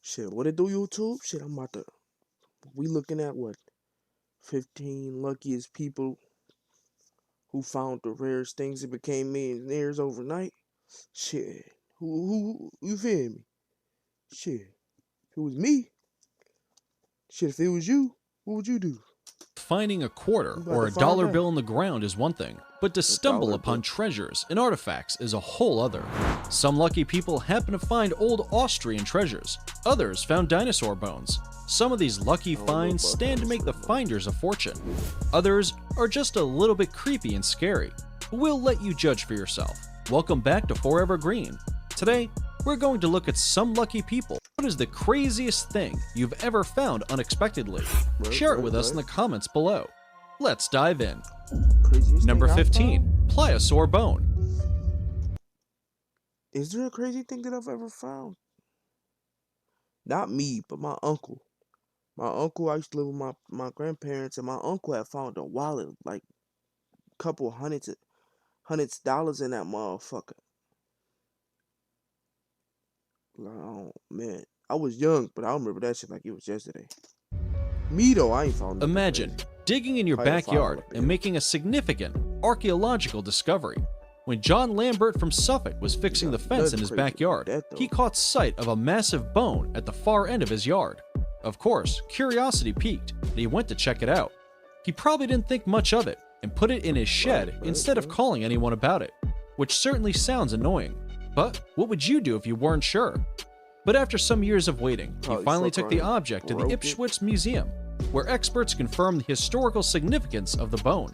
Shit, what it do, YouTube? Shit, I'm about to. We looking at what? 15 luckiest people who found the rarest things and became millionaires overnight. Shit, you feel me? Shit, if it was me, shit, if it was you, what would you do? Finding a quarter I'm about or to a find dollar out. bill on the ground is one thing, but to A stumble dollar upon bill. treasures and artifacts is a whole other. Some lucky people happen to find old Austrian treasures, others found dinosaur bones. Some of these lucky don't know finds about stand to make the dinosaur bones. finders a fortune. Others are just a little bit creepy and scary. We'll let you judge for yourself. Welcome back to Forever Green. Today, we're going to look at some lucky people. What is the craziest thing you've ever found unexpectedly? Share it with us in the comments below. Let's dive in. Craziest Number thing I 15, found? Pliosaur Bone. Is there a crazy thing that I've ever found? Not me, but my uncle. My uncle, I used to live with my grandparents, and my uncle had found a wallet, like a couple hundreds dollars in that motherfucker. Like, oh man, I was young, but I remember that shit like it was yesterday. Me though, I ain't found nothing Imagine crazy. digging in your Probably a backyard $5 bill. and making a significant archaeological discovery. When John Lambert from Suffolk was fixing the fence in his Nothing crazy backyard, about that, he though. caught sight of a massive bone at the far end of his yard. Of course, curiosity piqued, and he went to check it out. He probably didn't think much of it and put it in his shed instead of calling anyone about it, which certainly sounds annoying. But what would you do if you weren't sure? But after some years of waiting, he Probably finally fuck took the around and object to the broke it. Ipswich Museum, where experts confirmed the historical significance of the bone.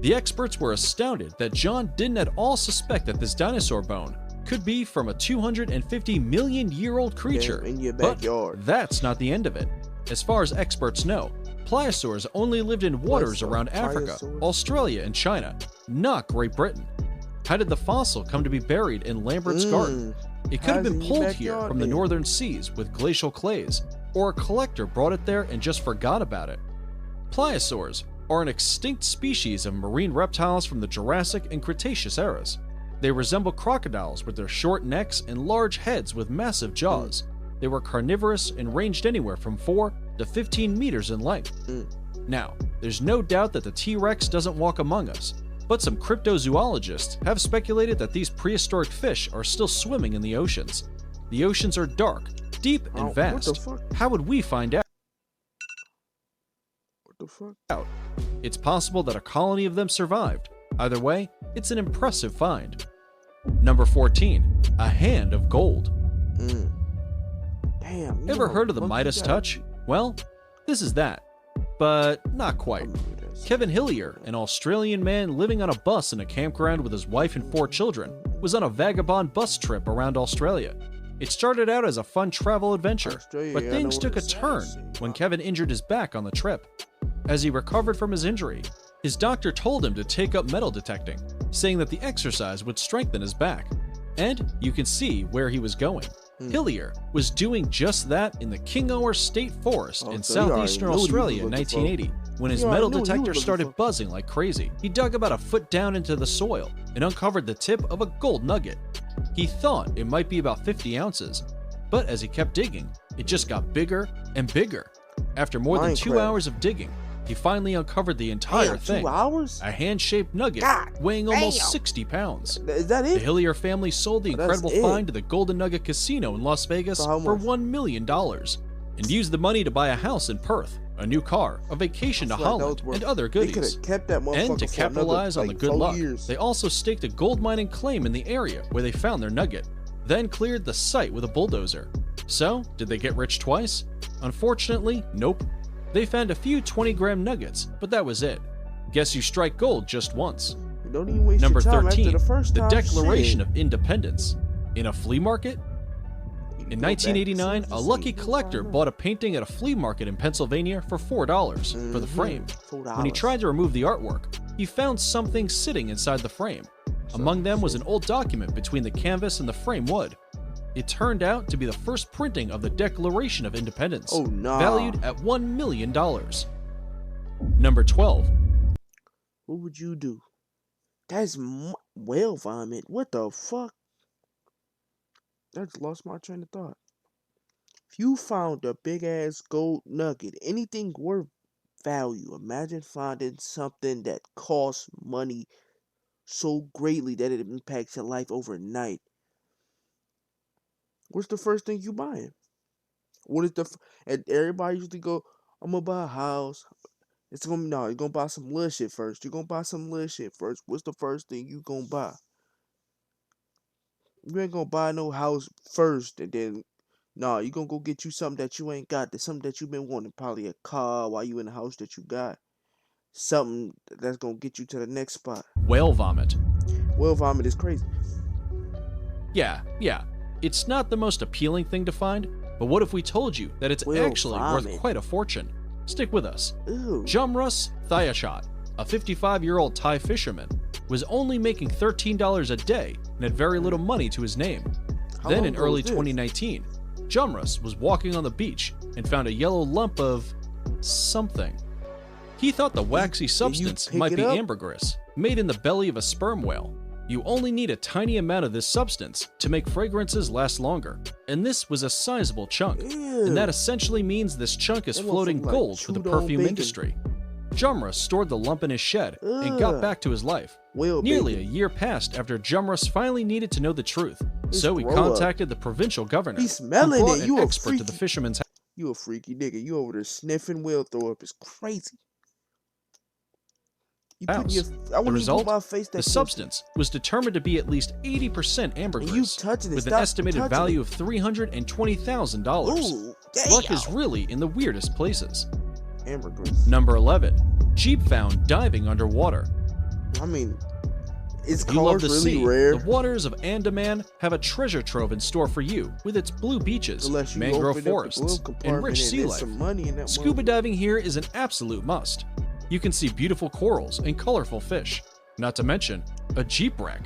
The experts were astounded that John didn't at all suspect that this dinosaur bone could be from a 250 million year old creature. in your But backyard. that's not the end of it. As far as experts know, pliosaurs only lived in waters Pliosaur, around Africa, pliosaur. Australia, and China, not Great Britain. How did the fossil come to be buried in Lambert's garden? It could have been how's it in your pulled here backyard from the then? northern seas with glacial clays, or a collector brought it there and just forgot about it. Pliosaurs are an extinct species of marine reptiles from the Jurassic and Cretaceous eras. They resemble crocodiles with their short necks and large heads with massive jaws. They were carnivorous and ranged anywhere from 4 to 15 meters in length. Now, there's no doubt that the T-Rex doesn't walk among us, but some cryptozoologists have speculated that these prehistoric fish are still swimming in the oceans. The oceans are dark, deep, and What the vast. fuck? How would we find out? What the fuck? It's possible that a colony of them survived. Either way, it's an impressive find. Number 14, a hand of gold. Damn. you Ever know heard of the how lucky Midas you touch? Well, this is that, but not gotta quite. be. This. Kevin Hillier, an Australian man living on a bus in a campground with his wife and 4 children, was on a vagabond bus trip around Australia. It started out as a fun travel adventure, Australia, but yeah, I things know took a what it's turn at. when Kevin injured his back on the trip. As he recovered from his injury, his doctor told him to take up metal detecting, saying that the exercise would strengthen his back. And you can see where he was going. Hillier was doing just that in the Kingower State Forest in So he already southeastern knew what he was Australia in looking for. 1980, when his He already metal knew what he was detector looking started for. buzzing like crazy. He dug about a foot down into the soil and uncovered the tip of a gold nugget. He thought it might be about 50 ounces, but as he kept digging, it just got bigger and bigger. After more than 2 Minecraft. hours of digging, he finally uncovered the entire Damn, thing. 2 hours? A hand-shaped nugget God weighing almost damn. 60 pounds. Is that The it? Hillier family sold the Oh, that's incredible it. find to the Golden Nugget Casino in Las Vegas For how for much? $1 million and used the money to buy a house in Perth, a new car, a vacation to I feel like that Holland, was worth- and other They could goodies. have kept that motherfucker And to for capitalize another, on the like, good 4 luck, years. they also staked a gold mining claim in the area where they found their nugget, then cleared the site with a bulldozer. So, did they get rich twice? Unfortunately, nope. They found a few 20-gram nuggets, but that was it. Guess you strike gold just once. Don't even waste Number your time 13, after the first the time. Declaration Shit. of Independence. In a flea market? In Go back 1989, to a see, lucky go collector find out. bought a painting at a flea market in Pennsylvania for $4 for the frame. When he tried to remove the artwork, he found something sitting inside the frame. Among them was an old document between the canvas and the frame wood. It turned out to be the first printing of the Declaration of Independence, Oh, nah. valued at $1 million. Number 12. What would you do? That's whale vomit. What the fuck? I just lost my train of thought. If you found a big ass gold nugget, anything worth value, imagine finding something that costs money so greatly that it impacts your life overnight. What's the first thing you buying? What is and everybody usually go, I'm gonna buy a house. It's gonna be no, you're gonna buy some little shit first. You're gonna buy some little shit first. What's the first thing you gonna buy? You ain't gonna buy no house first and then no, you gonna go get you something that you ain't got. That's something that you've been wanting. Probably a car while you in the house that you got. Something that's gonna get you to the next spot. Whale vomit. Whale vomit is crazy. Yeah. It's not the most appealing thing to find, but what if we told you that it's Whale actually vomit. worth quite a fortune? Stick with us. Ew. Jamrus Thayashot, a 55-year-old Thai fisherman, was only making $13 a day and had very little money to his name. How Then long in ago early was this? 2019, Jamrus was walking on the beach and found a yellow lump of something. He thought the waxy you substance pick might it be up? ambergris, made in the belly of a sperm whale. You only need a tiny amount of this substance to make fragrances last longer, and this was a sizable chunk. Ew. And that essentially means this chunk is That floating motherfucker like gold for the chewed on perfume bacon. industry. Jamrus stored the lump in his shed and got Ugh. back to his life. Whale Nearly a bacon. year passed after Jamrus finally needed to know the truth, so he grow up. contacted the provincial governor, He's who smelling brought it. an You a expert to the freaky. fisherman's house. You a freaky nigga. You over there sniffing whale throw up. It's crazy. You putting your. I The wouldn't even result? put my face that The close. substance was determined to be at least 80% And you ambergris, touching it. with an Stop estimated touching value it. of $320,000. Ooh, Luck is damn. really in the weirdest places. Ambergris. Number 11. Jeep found diving underwater. I mean, is If you love cars the really sea, rare? the waters of Andaman have a treasure trove in store for you, with its blue beaches, Unless you mangrove open up the forests, glove and compartment rich sea there's life. some money in that Scuba motherfucker. diving here is an absolute must. You can see beautiful corals and colorful fish, not to mention a Jeep wreck.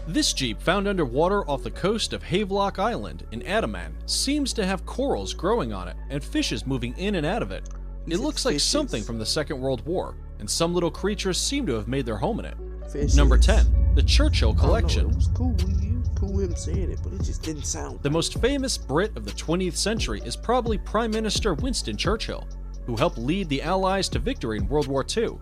This Jeep, found underwater off the coast of Havelock Island in Andaman, seems to have corals growing on it and fishes moving in and out of it. He It said looks like fishes. something from the Second World War, and some little creatures seem to have made their home in it. Fishes. Number 10. The Churchill I don't know, Collection. It was cool. It was cool him saying it, but it just didn't sound. The most famous Brit of the 20th century is probably Prime Minister Winston Churchill, who helped lead the Allies to victory in World War II.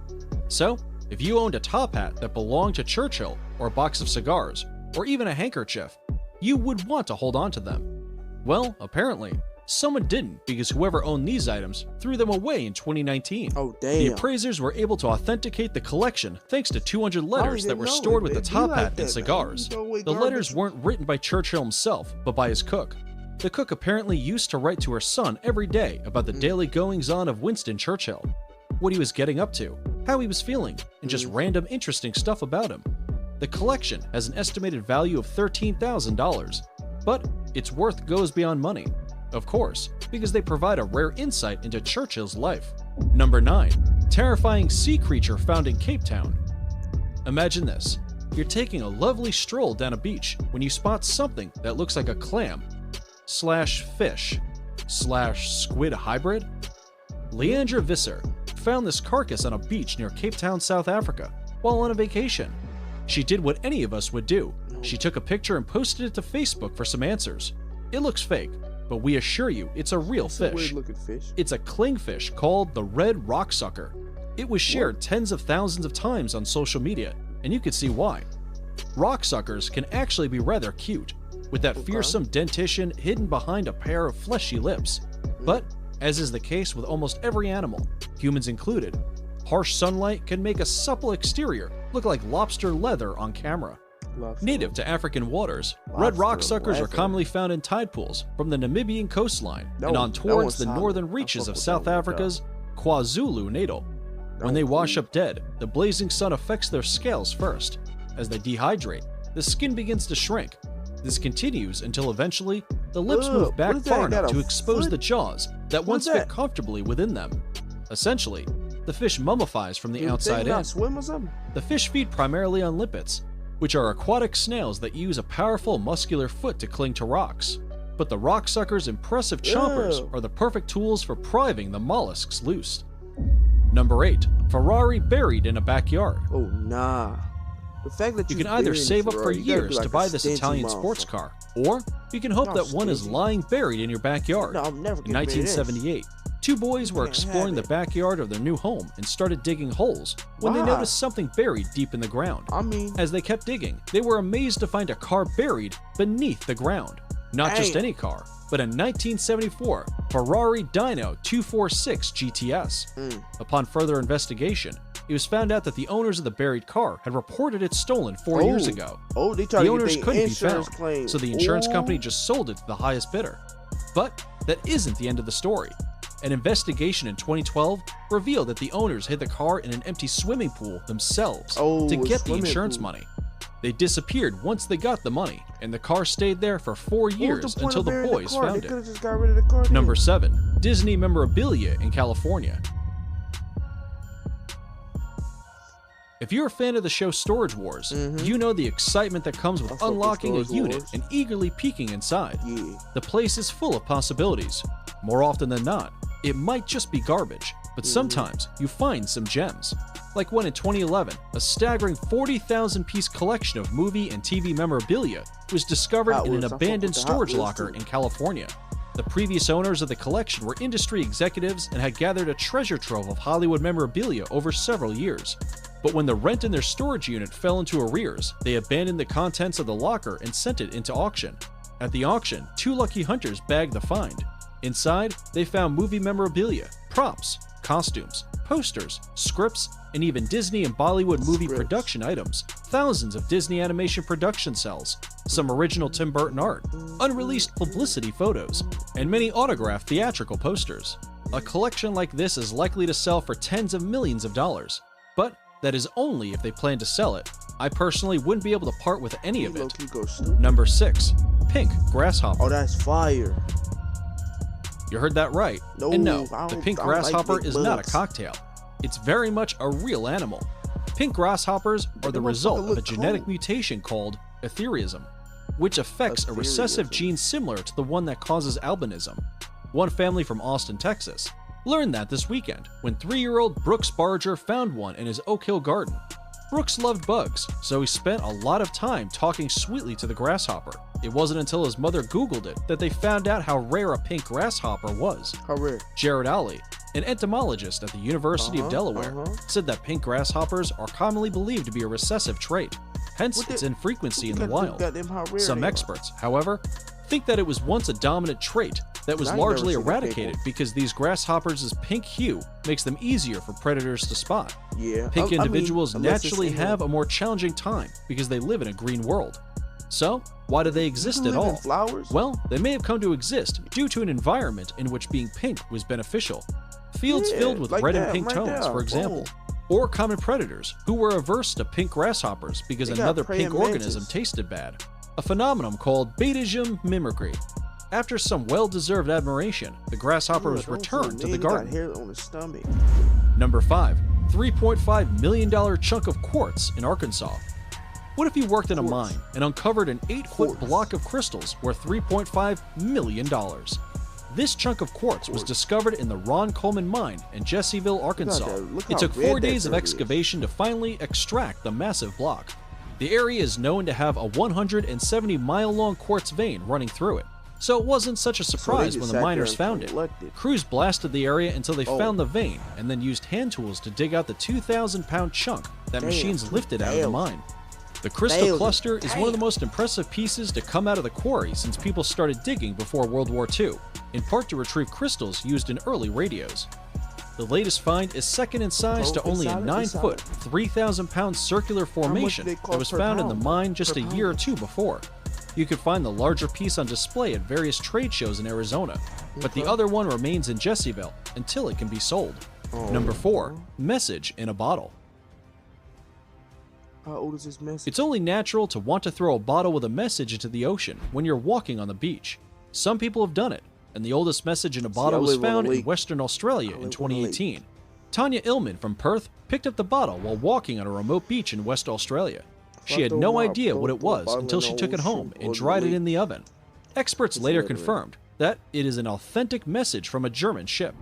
So, if you owned a top hat that belonged to Churchill, or a box of cigars, or even a handkerchief, you would want to hold on to them. Well, apparently, someone didn't, because whoever owned these items threw them away in 2019. Oh The damn. appraisers were able to authenticate the collection thanks to 200 letters that didn't were know stored it, with the man. Be top like hat that, and man. cigars. You throw away The garbage. letters weren't written by Churchill himself, but by his cook. The cook apparently used to write to her son every day about the daily goings-on of Winston Churchill, what he was getting up to, how he was feeling, and just random interesting stuff about him. The collection has an estimated value of $13,000, but its worth goes beyond money. Of course, because they provide a rare insight into Churchill's life. Number 9. Terrifying sea creature found in Cape Town. Imagine this. You're taking a lovely stroll down a beach when you spot something that looks like a clam slash fish slash squid hybrid. Leandra Visser found this carcass on a beach near Cape Town, South Africa, while on a vacation. She did what any of us would do. She took a picture and posted it to Facebook for some answers. It looks fake, but we assure you it's a real It's a fish. weird looking fish. It's a clingfish called the red rocksucker. It was shared tens of thousands of times on social media, and you could see why. Rocksuckers can actually be rather cute, with that fearsome dentition hidden behind a pair of fleshy lips. But, as is the case with almost every animal, humans included, harsh sunlight can make a supple exterior look like lobster leather on camera. Lobster. Native to African waters, red Lobster rocksuckers are leather. commonly found in tide pools from the Namibian coastline That and one- on that towards one's the solid. northern I reaches fuck of with South that one, Africa's KwaZulu-Natal. When they was wash cool. up dead, the blazing sun affects their scales first. As they dehydrate, the skin begins to shrink. This continues until eventually the lips Ugh, move what back is that? far Got enough a to expose foot? the jaws that What once is fit that? comfortably within them. Essentially, the fish mummifies from the You outside think in. I swim or something? The fish feed primarily on limpets, which are aquatic snails that use a powerful muscular foot to cling to rocks. But the rocksucker's impressive chompers Ew. are the perfect tools for prying the mollusks loose. Number 8. Ferrari buried in a backyard. Oh nah. The fact that You you can either buried save the up for Ferrari, you gotta be years like to a buy this stingy Italian sports motherfucker. car, or you can hope Y'all that one is stingy. lying buried in your backyard. No, I'm never In getting rid of this. 1978, two boys were can't have exploring the it. backyard of their new home and started digging holes when they Why? noticed something buried deep in the ground. I mean, As they kept digging, they were amazed to find a car buried beneath the ground. Not just Damn. any car, but a 1974 Ferrari Dino 246 GTS. Upon further investigation, it was found out that the owners of the buried car had reported it stolen 4 years ago. they tried The to owners get couldn't their be found, insurance claim. so the insurance Ooh. company just sold it to the highest bidder. But that isn't the end of the story. An investigation in 2012 revealed that the owners hid the car in an empty swimming pool themselves to a get the swimming insurance pool. money. They disappeared once they got the money, and the car stayed there for 4 What was years the point until of the burying boys car? found They it. could have just got rid of the car. then. Number 7. Disney memorabilia in California. If you're a fan of the show Storage Wars, you know the excitement that comes with I fuck with unlocking a Storage unit Wars. and eagerly peeking inside. Yeah. The place is full of possibilities. More often than not, it might just be garbage, but sometimes you find some gems. Like when in 2011, a staggering 40,000-piece collection of movie and TV memorabilia was discovered Hot in an Wheels, I fuck abandoned with the Hot storage Wheels locker too. in California. The previous owners of the collection were industry executives and had gathered a treasure trove of Hollywood memorabilia over several years. But when the rent in their storage unit fell into arrears, they abandoned the contents of the locker and sent it into auction. At the auction, 2 lucky hunters bagged the find. Inside, they found movie memorabilia, props, costumes, posters, scripts, and even Disney and Bollywood movie Scripts. production items, thousands of Disney animation production cells, some original Tim Burton art, unreleased publicity photos, and many autographed theatrical posters. A collection like this is likely to sell for tens of millions of dollars, but that is only if they plan to sell it. I personally wouldn't be able to part with any of it. Low-key go stupid. Number 6. Pink grasshopper. Oh, that's fire. You heard that right. No, And no, I the don't- pink I don't like grasshopper big is not a bugs. cocktail. It's very much a real animal. Pink grasshoppers are the they result motherfucker of a look genetic cool. mutation called etherism, which affects a recessive Etherism. gene similar to the one that causes albinism. One family from Austin, Texas, learned that this weekend when 3-year-old Brooks Barger found one in his Oak Hill garden. Brooks loved bugs, so he spent a lot of time talking sweetly to the grasshopper. It wasn't until his mother Googled it that they found out how rare a pink grasshopper was. How rare? Jared Alley, an entomologist at the University of Delaware, said that pink grasshoppers are commonly believed to be a recessive trait, hence What the- its infrequency in the Gotta do wild. goddamn how rare Some they are. experts, however, think that it was once a dominant trait that was I ain't never largely seen a pink eradicated one. because these grasshoppers' pink hue makes them easier for predators to spot. Yeah. Pink I mean, individuals unless it's naturally in the- have a more challenging time because they live in a green world. So, why do they exist You at live in all? flowers? Well, they may have come to exist due to an environment in which being pink was beneficial. Fields Yeah, filled with like red that, and pink right tones, there. for example. Boom. Or common predators who were averse to pink grasshoppers because They got another praying pink organism mantis. tasted bad. A phenomenon called betagism mimicry. After some well-deserved admiration, the grasshoppers Don't returned say, to man, the he got garden. hair on his stomach. Number 5. $3.5 million chunk of quartz in Arkansas. What if you worked in a Quartz. mine and uncovered an 8-foot Quartz. block of crystals worth $3.5 million? This chunk of quartz was discovered in the Ron Coleman mine in Jesseville, Arkansas. Look It how took red 4 that days of dirt is. excavation to finally extract the massive block. The area is known to have a 170-mile-long quartz vein running through it, so it wasn't such a surprise just when sat the there miners and found it. collected. Crews blasted the area until they Oh. found the vein and then used hand tools to dig out the 2,000-pound chunk that Damn, machines lifted out of the 2,000. mine. The crystal Damn. cluster is one of the most impressive pieces to come out of the quarry since people started digging before World War II, in part to retrieve crystals used in early radios. The latest find is second in size to Oh, only a inside it, 9-foot, 3,000-pound circular do formation they that cost was per found in the pound? mine just Per a year or pound? 2 before. You could find the larger piece on display at various trade shows in Arizona, but the Okay. other one remains in Jesseville until it can be sold. Oh. Number 4. Message in a bottle. How old is this message? It's only natural to want to throw a bottle with a message into the ocean when you're walking on the beach. Some people have done it, and the oldest message in a bottle I was live on a found in lake. Western Australia I in live on a 2018. Tanya Illman from Perth picked up the bottle while walking on a remote beach in West Australia. She had throw no my idea what it was bottle until in she the took it ocean home or and the dried it lake. in the oven. Experts It's later literally- confirmed that it is an authentic message from a German ship.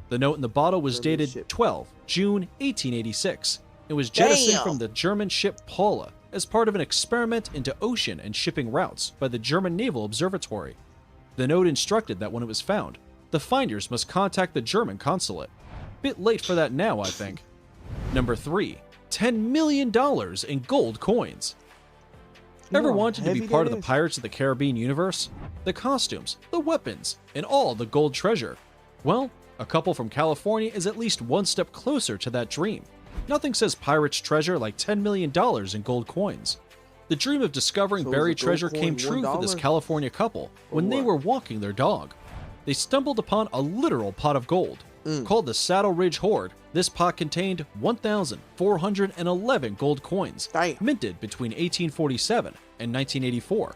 The note in the bottle was German dated ship. 12 June 1886. It was jettisoned Damn. from the German ship Paula as part of an experiment into ocean and shipping routes by the German Naval Observatory. The note instructed that when it was found, the finders must contact the German consulate. Bit late for that now, I think. Number 3. $10 million in gold coins. Ever wanted to be part of the Pirates of the Caribbean universe? The costumes, the weapons, and all the gold treasure. Well, a couple from California is at least one step closer to that dream. Nothing says pirates treasure like $10 million in gold coins. The dream of discovering buried treasure came true for this California couple when they were walking their dog. They stumbled upon a literal pot of gold. Called the Saddle Ridge Hoard, this pot contained 1,411 gold coins, minted between 1847 and 1984,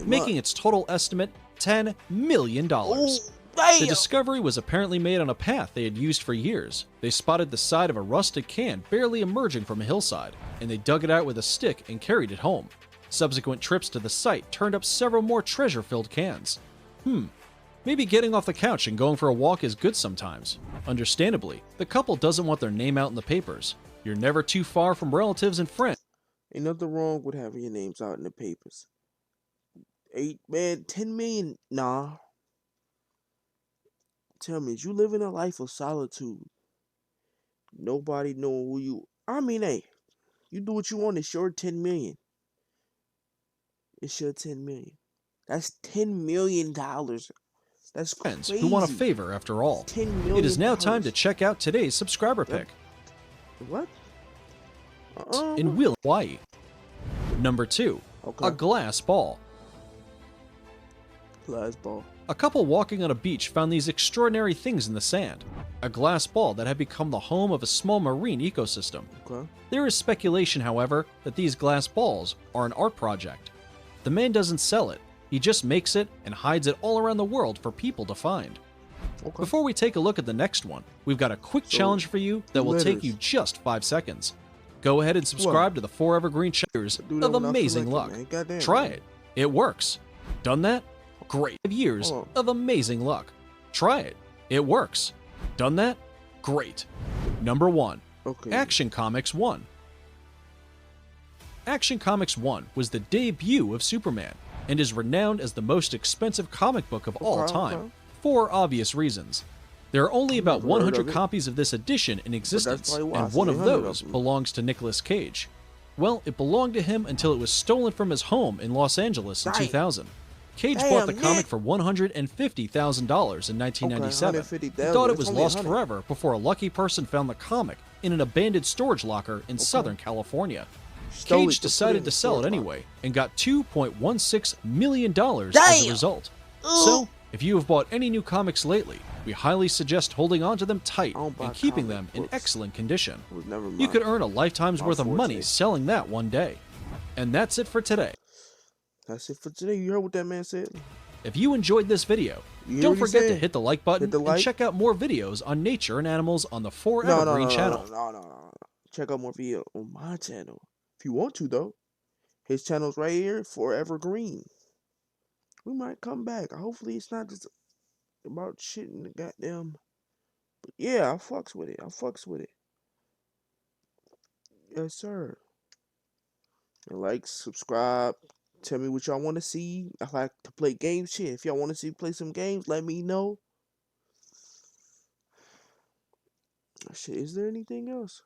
making its total estimate $10 million. The discovery was apparently made on a path they had used for years. They spotted the side of a rusted can barely emerging from a hillside, and they dug it out with a stick and carried it home. Subsequent trips to the site turned up several more treasure-filled cans. Maybe getting off the couch and going for a walk is good sometimes. Understandably, the couple doesn't want their name out in the papers. You're never too far from relatives and friends. Ain't nothing wrong with having your names out in the papers. 10 million? Nah. Tell me, is you living a life of solitude? Nobody knowing who you... I mean, hey, you do what you want, it's your 10 million. It's your 10 million. That's $10 million. That's crazy. Who want a favor after all. $10 million. It is now time to check out today's subscriber pick. What? In Wheeling, Hawaii. Number 2. Okay. A glass ball. Glass ball. A couple walking on a beach found these extraordinary things in the sand. A glass ball that had become the home of a small marine ecosystem. Okay. There is speculation, however, that these glass balls are an art project. The man doesn't sell it. He just makes it and hides it all around the world for people to find. Okay. Before we take a look at the next one, we've got a quick challenge for you that will take you just 5 seconds. Go ahead and subscribe to the 4 Evergreen Chapters of Amazing Luck. Try it. It works. Done that? Great. 5 years of amazing luck. Try it. It works. Done that? Great. Number 1. Action Comics 1. Action Comics 1 was the debut of Superman, and is renowned as the most expensive comic book of all time, for obvious reasons. There are only about 100 copies of this edition in existence, and one of those belongs to Nicolas Cage. Well, it belonged to him until it was stolen from his home in Los Angeles in 2000. Cage bought the comic for $150,000 in 1997 and thought it was lost forever before a lucky person found the comic in an abandoned storage locker in Southern California. Cage decided to sell it anyway and got $2.16 million as a result. So, if you have bought any new comics lately, we highly suggest holding on to them tight and keeping them in excellent condition. You could earn a lifetime's worth of money selling that one day. And that's it for today. That's it for today. You heard what that man said? If you enjoyed this video, don't forget to hit the like button and check out more videos on nature and animals on the 4 Evergreen channel. No. Check out more videos on my channel. If you want to, though. His channel's right here, 4 Evergreen. We might come back. Hopefully it's not just about shit in the goddamn... But yeah, I fucks with it. Yes, sir. And like, subscribe. Tell me what y'all want to see. I like to play games. Shit, if y'all want to see play some games, let me know. Shit, is there anything else?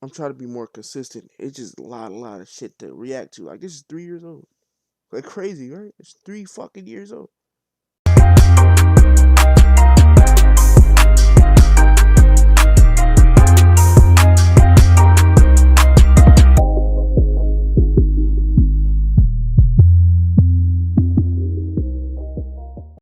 I'm trying to be more consistent. It's just a lot of shit to react to. Like, this is 3 years old. Like, crazy, right? It's 3 fucking years old.